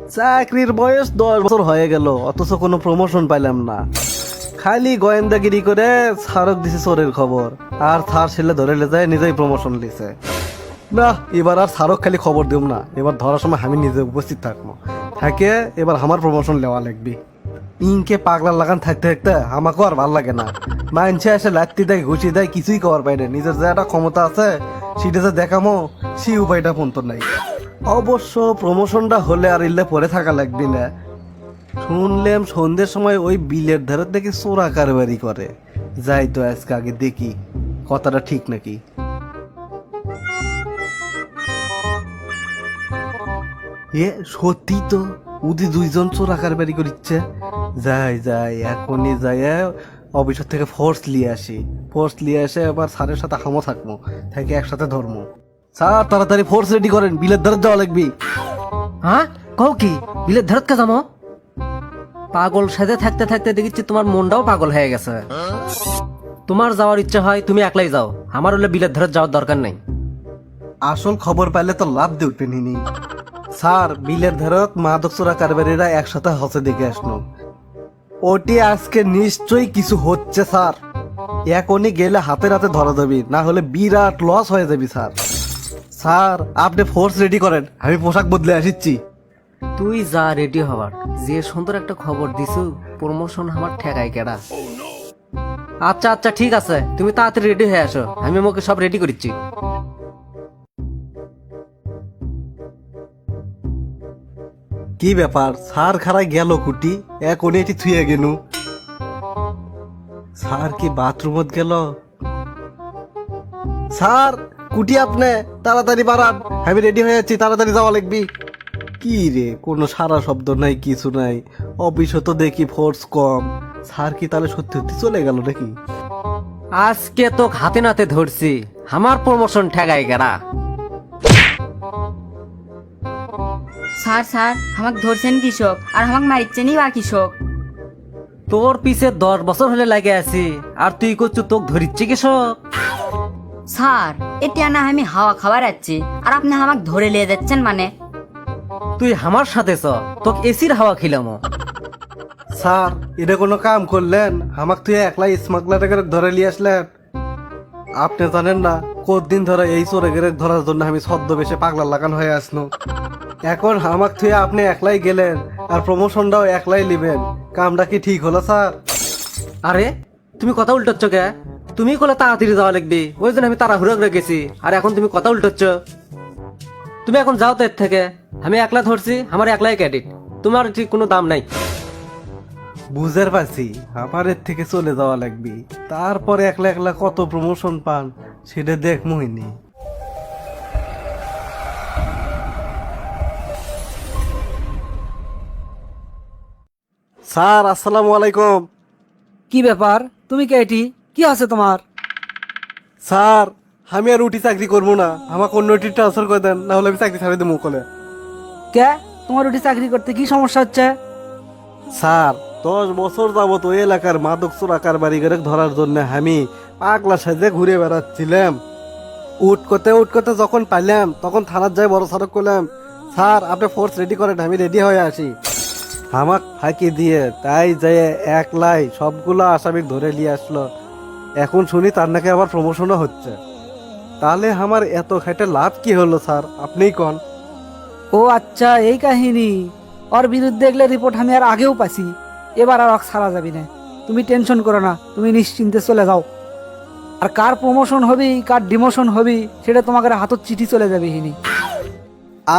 চাকরির বয়স 10 বছর হয়ে গেল, অথচ কোনো প্রমোশন পাইলাম না। খালি গোয়েন্দাগিরি করে স্মারক দিছে চোরের খবর, আর থার ছেলে ধরে লে যায় নিজেই প্রমোশন লিছে। না, এবার আর স্মারক খালি খবর দিম না, এবার ধরার সময় আমি নিজে উপস্থিত থাকবো। থাকে এবার আমার প্রমোশন লেওয়া লাগবি। ইনকে পাগলার লাগান থাকতে থাকতে আমাকেও আর ভাল লাগে না। মানছে এসে লাত্তি দেয়, ঘুষি দেয়, কিছুই করার পাই না। নিজের যে একটা ক্ষমতা আছে সেটা যে দেখামো সেই উপায়টা পর্যন্ত নাই। অবশ্য প্রমোশনটা হলে আর ইল্লে পরে থাকা লাগবি না। শুনলাম সন্ধ্যের সময় ওই বিলের ধারে দেখি চোরা কারবারি করে। যাই তো আজকে আগে দেখি কথাটা ঠিক নাকি। এ সত্যি তো, উদি দুইজন চোরা কারবারি করিচ্ছে। যাই যাই এখনই যাই অফিসের থেকে ফোর্স নিয়ে আসি। ফোর্স নিয়ে এসে এবার স্যারের সাথে হামো থাকবো, থেকে একসাথে ধর্মো। স্যার তাড়াতাড়ি ফোর্স রেডি করেন, বিলের ধারে যাওয়া লাগবি। হ্যাঁ, কও কি বিলের ধারতকে যাবো? পাগল সাথে থাকতে থাকতে দেখছি তোমার মনটাও পাগল হয়ে গেছে। তোমার যাওয়ার ইচ্ছা হয় তুমি একলাই যাও, আমার হলে বিলের ধারে যাওয়ার দরকার নাই। আসল খবর পাইলে তো লাভ দিয়ে উঠবেন হিনি। স্যার বিলের ধারত মাদক চোরা কারবারিরা একসাথে হসে দেখে আসলো। ওটি আজকে নিশ্চয়ই কিছু হচ্ছে স্যার। এখনই গেলে হাতে হাতে ধরা যাবি, না হলে বিরাট লস হয়ে যাবি স্যার। স্যার আপনি ফোর্স রেডি করেন, আমি পোশাক বদলে আসিচ্ছি। তুই যা রেডি হওয়ার, যে সুন্দর একটা খবর দিছু, প্রমোশন আমার ঠেকাই কেডা। আচ্ছা আচ্ছা ঠিক আছে, তুমি তাড়াতাড়ি রেডি হয়ে আসো, আমি ওকে সব রেডি করিচ্ছি। কি ব্যাপার স্যার খারাই গেল কুটি, এখনই এটি থুয়ে গেনু। স্যার কি বাথরুমত গেল? স্যার কুটি আপনি তাড়াতাড়ি বাড়ান, আমি রেডি হয়ে যাচ্ছি, তাড়াতাড়ি যাওয়া লাগবি। কি রে, কোনো সারা শব্দ নাই, কিছু নাই। অফিসে তো দেখি ফোর্স কম। স্যার কি তাহলে সত্যি সত্যি চলে গেল নাকি? আজকে তো হাতে নাতে ধরছি, আমার প্রমোশন ঠেকাই কেডা। স্যার স্যার আমাকে ধরছেন কৃষক আর আমাকে মারিচ্ছেনই বা কৃষক। তোর পিছে 10 বছর হলে লাগে আছি, আর তুই করছু তোকে ধরিচ্ছি কৃষক। স্যার এটা না আমি হাওয়া খাবার আছি, আর আপনি আমাকে ধরে নিয়ে যাচ্ছেন মানে? তুই আমার সাথে চ, তোকে এসির হাওয়া খিলামো। স্যার এটা কোনো কাম করলেন? আমাকে তুই একলাই স্মাগলার ধরে নিয়ে আসলেন। আপনি জানেন না কতদিন ধরে এই চোরে ধরার জন্য আমি ছদ্মবেশে পাগলা লাগান হয়ে আসনো। এখন আমাকে তুই আপনি একলাই গেলেন, আর প্রমোশনটাও একলাই নিবেন। কামটা কি ঠিক হলো স্যার? আরে তুমি কথা উল্টোচ্ছ কে? তুমি কলে তাড়াতাড়ি যাওয়া লাগবে, ওই জন্য আমি তাড়াহুড়ো করে গেছি, আর এখন তুমি কথা উল্টোচ্ছ। তুমি এখন যাও তো এর থেকে, আমি একলা ধরছি, আমার একলাই ক্যাডিট, তোমার ঠিক কোনো দাম নাই। বুঝতে পারছি, আমার এর থেকে চলে যাওয়া লাগবে। তারপরে একলা একলা কত প্রমোশন পান সেটা দেখমইনি। স্যার আসসালামু আলাইকুম। কি ব্যাপার, তুমি কে? এটি কি আছে তোমার? স্যার আমি আর উঠি চাকরি করবো না, আমাকে অন্য উঠি ট্রান্সফার করে দেন, না হলে আমি চাকরি ছাড়ি দেবো কলে। কে? তোমার ওটি চাকরি করতে কি সমস্যা হচ্ছে? স্যার 10 বছর যাবত ওই এলাকার মাদক চোরা কারবারি করে ধরার জন্য আমি পাগলা সাজে ঘুরে বেড়াচ্ছিলাম। উঠ করতে যখন পাইলাম তখন থানার যাই বড় সড়ক করলাম, স্যার আপনি ফোর্স রেডি করেন, আমি রেডি হয়ে আসি। আমাক ফাঁকি দিয়ে তাই যে একলাই সবগুলো আসামি ধরে নিয়ে আসলো। এখন শুনি তার নাকি আবার প্রমোশনও হচ্ছে। তাহলে আমার এত খাইটে লাভ কি হলো স্যার, আপনিই কন। ও আচ্ছা, এই কাহিনী। ওর বিরুদ্ধে এগুলো রিপোর্ট আমি আর আগেও পাইছি, এবার আর ওকে ছাড়া যাবি না। তুমি টেনশন করো না, তুমি নিশ্চিন্তে চলে যাও। আর কার প্রমোশন হবি কার ডিমোশন হবি সেটা তোমাকে হাতত চিঠি চলে যাবে হিনি।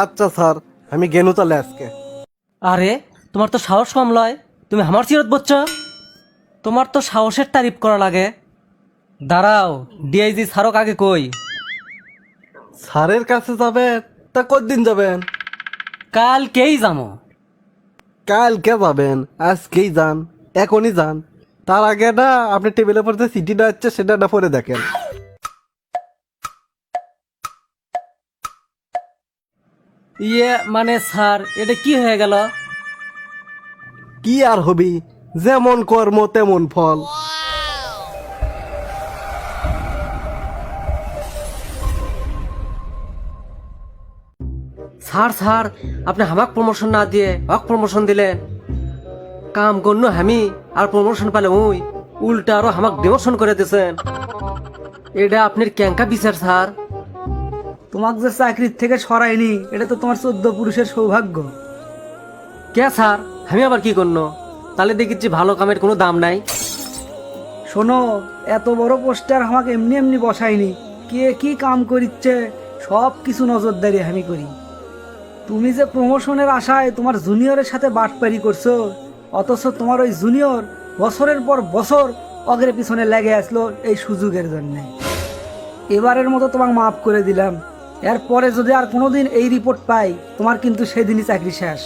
আচ্ছা স্যার, আমি গেনু তাহলে আজকে। আরে তোমার তো সাহস কম লয়, তুমি আমার চিরত বলছ? তোমার তো সাহসের তারিফ করা লাগে। দাঁড়াও, ডিআইজি স্যারক আগে কই। স্যারের কাছে যাবেন? তা কতদিন যাবেন? কালকেই যাবো। কালকে যাবেন? আজকেই যান, এখনই যান। তার আগে না আপনি টেবিলের উপর যে চিঠিটা আছে সেটা না পড়ে দেখেন। ইয়ে মানে স্যার, এটা কি হয়ে গেল? কি আর হবি, যেমন কর্ম তেমন ফল। স্যার আপনি হামাক প্রমোশন না দিয়ে হক প্রমোশন দিলেন। কাম গণ্য আমি আর প্রমোশন পেলে ওই উল্টা আরো হামাক ডিমোশন করে দিয়েছেন। এটা আপনার ক্যাঙ্কা বিচার স্যার। তোমাকে যে চাকরির থেকে সরায়নি এটা তো তোমার 14 পুরুষের সৌভাগ্য। কে স্যার আমি আবার কি করলো? তাহলে দেখেছি ভালো কামের কোনো দাম নাই। শোনো, এত বড় পোস্টার আমাকে এমনি এমনি বসায়নি, কে কি কাম করিচ্ছে সব কিছু নজরদারি আমি করি। তুমি যে প্রমোশনের আশায় তোমার জুনিয়রের সাথে বাটপারি করছো, অথচ তোমার ওই জুনিয়র বছরের পর বছর অগ্রে পিছনে লেগে আসলো এই সুযোগের জন্য। এবারের মতো তোমাকে মাফ করে দিলাম, এরপরে যদি আর কোনোদিন এই রিপোর্ট পাই তোমার কিন্তু সেদিনই চাকরি শেষ।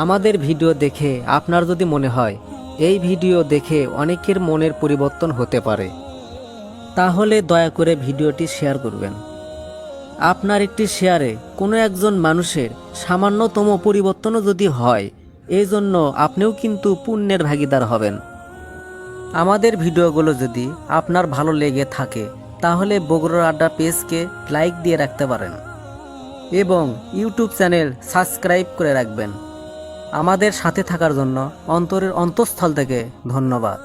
আমাদের ভিডিও দেখে আপনার যদি মনে হয় এই ভিডিও দেখে অনেকের মনের পরিবর্তন হতে পারে, তাহলে দয়া করে ভিডিওটি শেয়ার করবেন। আপনার একটি শেয়ারে কোনো একজন মানুষের সামান্যতম পরিবর্তনও যদি হয়, এই জন্য আপনিও কিন্তু পুণ্যের ভাগীদার হবেন। আমাদের ভিডিওগুলো যদি আপনার ভালো লেগে থাকে তাহলে বগুড়ার আড্ডা পেজকে লাইক দিয়ে রাখতে পারেন এবং ইউটিউব চ্যানেল সাবস্ক্রাইব করে রাখবেন। আমাদের সাথে থাকার জন্য অন্তরের অন্তঃস্থল থেকে ধন্যবাদ।